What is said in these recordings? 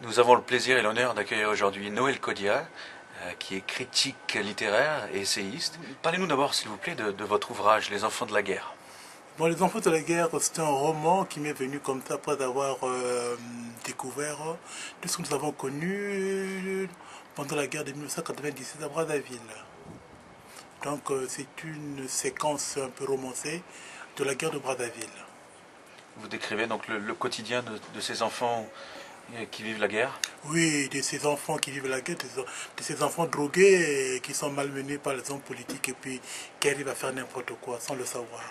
Nous avons le plaisir et l'honneur d'accueillir aujourd'hui Noël Kodia, qui est critique littéraire et essayiste. Parlez-nous d'abord, s'il vous plaît, de votre ouvrage, Les enfants de la guerre. Bon, Les enfants de la guerre, c'est un roman qui m'est venu comme ça après avoir découvert tout ce que nous avons connu pendant la guerre de 1997 à Brazzaville. Donc c'est une séquence un peu romancée de la guerre de Brazzaville. Vous décrivez donc le quotidien de ces enfants qui vivent la guerre. Oui, de ces enfants qui vivent la guerre, de ces enfants drogués et qui sont malmenés par les hommes politiques et puis qui arrivent à faire n'importe quoi sans le savoir.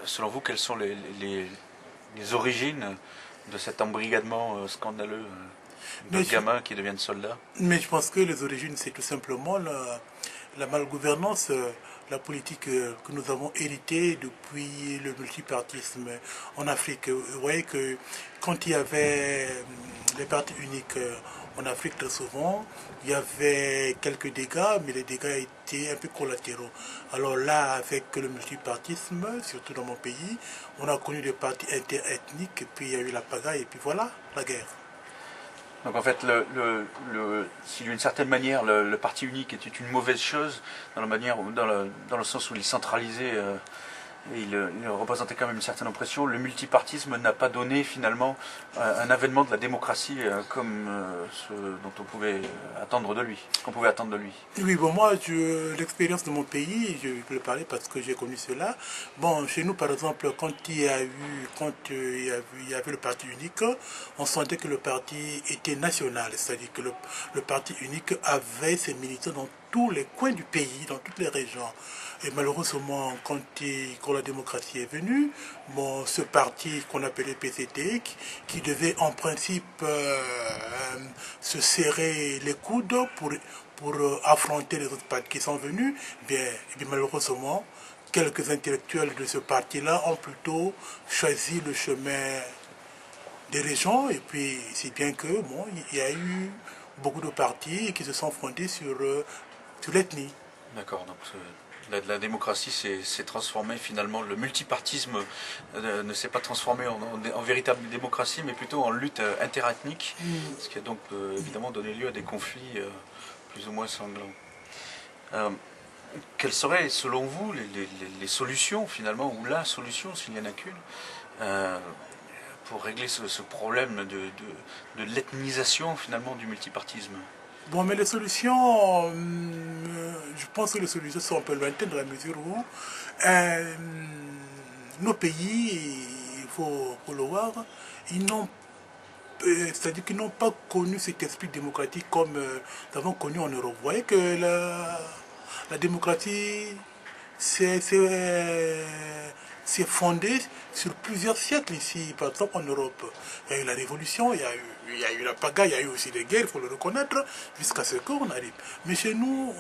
Selon vous, quelles sont les origines de cet embrigadement scandaleux de gamins qui deviennent soldats? Mais je pense que les origines, c'est tout simplement la malgouvernance, la politique que nous avons héritée depuis le multipartisme en Afrique. Vous voyez que quand il y avait les partis uniques en Afrique, très souvent, il y avait quelques dégâts, mais les dégâts étaient un peu collatéraux. Alors là, avec le multipartisme, surtout dans mon pays, on a connu des partis interethniques, et puis il y a eu la pagaille, et puis voilà, la guerre. Donc en fait, si d'une certaine manière le parti unique était une mauvaise chose, dans le sens où il centralisait et il représentait quand même une certaine oppression, le multipartisme n'a pas donné finalement un avènement de la démocratie comme ce dont on pouvait attendre de lui, ce qu'on pouvait attendre de lui. Oui, bon, moi, l'expérience de mon pays, je peux le parler parce que j'ai connu cela. Bon, chez nous, par exemple, quand il y avait le parti unique, on sentait que le parti était national, c'est-à-dire que le parti unique avait ses militants dans tous les coins du pays, dans toutes les régions. Et malheureusement, quand la démocratie est venue, bon, ce parti qu'on appelait PCT, qui devait en principe se serrer les coudes pour affronter les autres partis qui sont venus, bien malheureusement, quelques intellectuels de ce parti-là ont plutôt choisi le chemin des régions, et puis c'est bien que bon, il y a eu beaucoup de partis qui se sont fondés sur l'ethnie. D'accord, donc la démocratie s'est transformée finalement, le multipartisme ne s'est pas transformé en véritable démocratie, mais plutôt en lutte interethnique, ce qui a donc évidemment donné lieu à des conflits plus ou moins sanglants. Quelles seraient, selon vous, les solutions finalement, ou la solution, s'il n'y en a qu'une, pour régler ce problème de l'ethnisation finalement du multipartisme? Bon, mais les solutions, je pense que les solutions sont un peu lointaines dans la mesure où nos pays, faut le voir, ils n'ont c'est-à-dire qu'ils n'ont pas connu cet esprit démocratique comme nous avons connu en Europe. Vous voyez que la démocratie s'est fondée sur plusieurs siècles ici, par exemple en Europe. Il y a eu la révolution, il y a eu la pagaille, il y a eu aussi des guerres, il faut le reconnaître, jusqu'à ce qu'on arrive. Mais chez nous,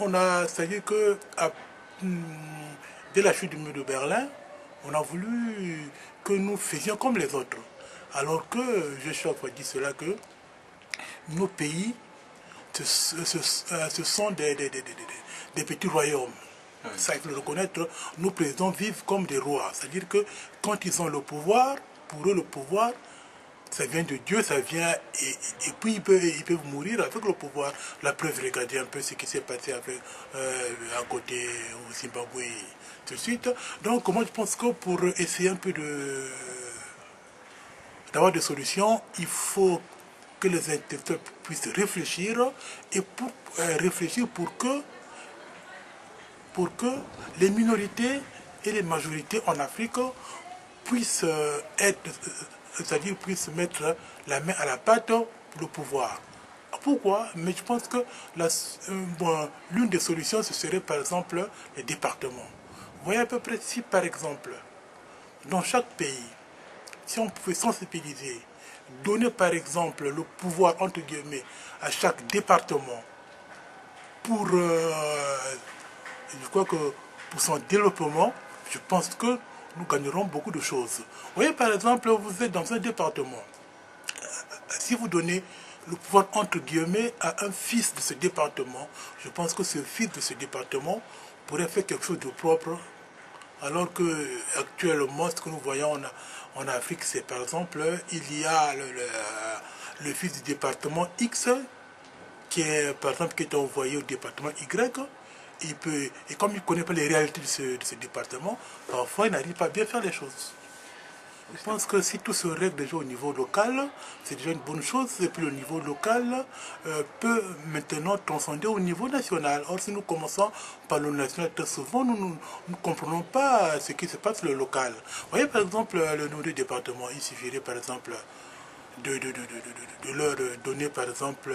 c'est-à-dire que dès la chute du mur de Berlin, on a voulu que nous faisions comme les autres. Alors que, je chaque fois dit cela, que nos pays, ce sont des petits royaumes. Ça, il faut le reconnaître, nos présidents vivent comme des rois. C'est-à-dire que quand ils ont le pouvoir, pour eux le pouvoir, ça vient de Dieu, ça vient, et puis ils peuvent mourir avec le pouvoir. La preuve, regardez un peu ce qui s'est passé avec, à côté au Zimbabwe, tout de suite. Donc moi je pense que pour essayer un peu d'avoir des solutions, il faut que les intellectuels puissent réfléchir et réfléchir pour que les minorités et les majorités en Afrique puissent c'est-à-dire puissent mettre la main à la pâte pour le pouvoir. Pourquoi? Mais je pense que bon, l'une des solutions, ce serait par exemple les départements. Vous voyez à peu près si par exemple, dans chaque pays, si on pouvait sensibiliser, donner par exemple le pouvoir entre guillemets à chaque département pour, je crois que pour son développement, je pense que nous gagnerons beaucoup de choses. Vous voyez par exemple, vous êtes dans un département, si vous donnez le pouvoir entre guillemets à un fils de ce département, je pense que ce fils de ce département pourrait faire quelque chose de propre. Alors que actuellement, ce que nous voyons en Afrique, c'est par exemple, il y a le fils du département X, qui est, par exemple, qui est envoyé au département Y, et comme il ne connaît pas les réalités de ce département, parfois il n'arrive pas à bien faire les choses. Je pense que si tout se règle déjà au niveau local, c'est déjà une bonne chose. Et puis le niveau local peut maintenant transcender au niveau national. Or, si nous commençons par le national, très souvent, nous ne comprenons pas ce qui se passe sur le local. Vous voyez, par exemple, le nouveau département, il suffirait, par exemple, de leur donner par exemple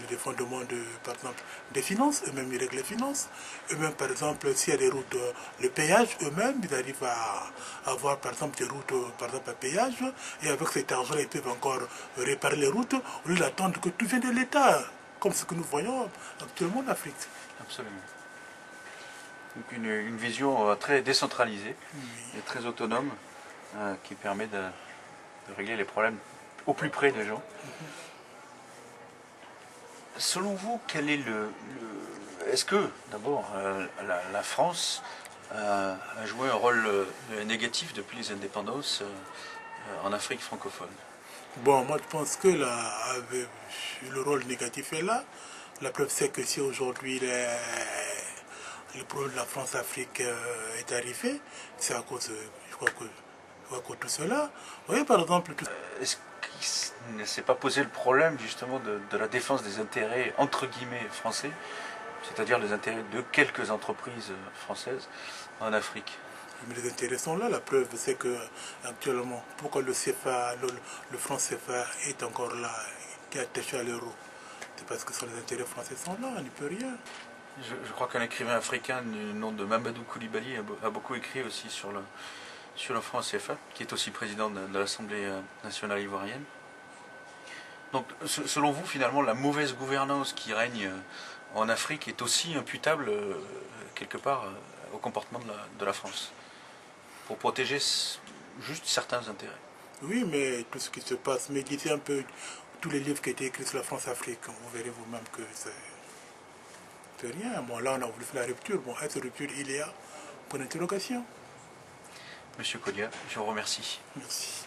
les fondements par exemple, des finances, eux-mêmes ils règlent les finances, eux-mêmes par exemple s'il y a des routes, le péage, eux-mêmes ils arrivent à avoir par exemple des routes par exemple à péage, et avec cet argent ils peuvent encore réparer les routes au lieu d'attendre que tout vienne de l'État, comme ce que nous voyons actuellement en Afrique. Absolument. Donc une vision très décentralisée et très autonome qui permet de régler les problèmes au plus près des gens. Selon vous, quel est est-ce que, d'abord, la France a joué un rôle négatif depuis les indépendances en Afrique francophone? Bon, moi je pense que le rôle négatif est là. La preuve c'est que si aujourd'hui le problème de la France-Afrique est arrivé, c'est à cause, je crois que tout cela. Vous voyez par exemple... Est-ce qu'il ne s'est pas posé le problème justement de la défense des intérêts entre guillemets français, c'est-à-dire les intérêts de quelques entreprises françaises en Afrique? Mais les intérêts sont là. La preuve, c'est que actuellement, pourquoi le CFA, le franc CFA est encore là, qui est attaché à l'euro? C'est parce que les intérêts français sont là, on n'y peut rien. Je crois qu'un écrivain africain du nom de Mamadou Koulibaly a beaucoup écrit aussi sur le franc CFA, qui est aussi président de l'Assemblée nationale ivoirienne. Donc, selon vous, finalement, la mauvaise gouvernance qui règne en Afrique est aussi imputable, quelque part, au comportement de la France, pour protéger juste certains intérêts. Oui, mais tout ce qui se passe, mais lisez un peu tous les livres qui ont été écrits sur la France-Afrique, vous verrez vous-même que c'est rien. Bon, là, on a voulu faire la rupture. Bon, est-ce rupture il y a? Pour l'interrogation. Monsieur Kodia, je vous remercie. Merci.